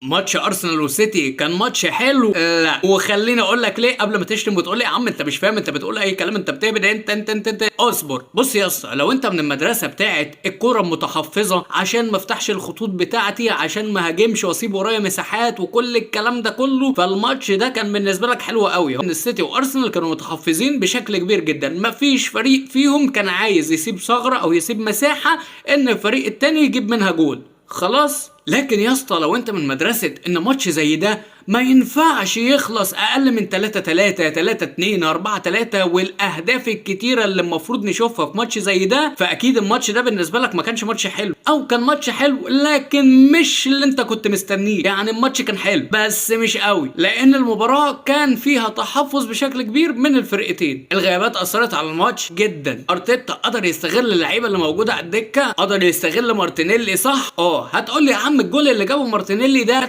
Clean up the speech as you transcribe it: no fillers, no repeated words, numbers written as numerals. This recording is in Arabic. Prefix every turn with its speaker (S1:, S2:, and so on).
S1: ماتش ارسنال وسيتي كان ماتش حلو؟ لا. وخليني اقول لك ليه قبل ما تشتم وتقول لي يا عم انت مش فاهم، انت بتقول اي كلام، انت بتهبد، انت اصبر. بص يا اسطى، لو انت من المدرسه بتاعت الكوره المتحفظه عشان ما افتحش الخطوط بتاعتي، عشان ما هاجمش واسيب ورايا مساحات وكل الكلام ده كله، فالماتش ده كان بالنسبه لك حلو قوي. ان السيتي وارسنال كانوا متحفظين بشكل كبير جدا، ما فيش فريق فيهم كان عايز يسيب ثغره او يسيب مساحه ان الفريق التاني يجيب منها جول. خلاص. لكن يا اسطى لو انت من مدرسة ان ماتش زي ده ما ينفعش يخلص اقل من 3-3 3-2 4-3 والاهداف الكتيرة اللي المفروض نشوفها في ماتش زي ده، فاكيد الماتش ده بالنسبة لك ما كانش ماتش حلو، او كان ماتش حلو لكن مش اللي انت كنت مستنيه. يعني الماتش كان حلو بس مش قوي، لان المباراة كان فيها تحفظ بشكل كبير من الفرقتين. الغيابات اثرت على الماتش جدا. ارتيتا قدر يستغل اللعيبة اللي موجودة على الدكة، قدر يستغل مارتينيلي صح. هتقول لي يا عم الجول اللي جابه مارتينيلي ده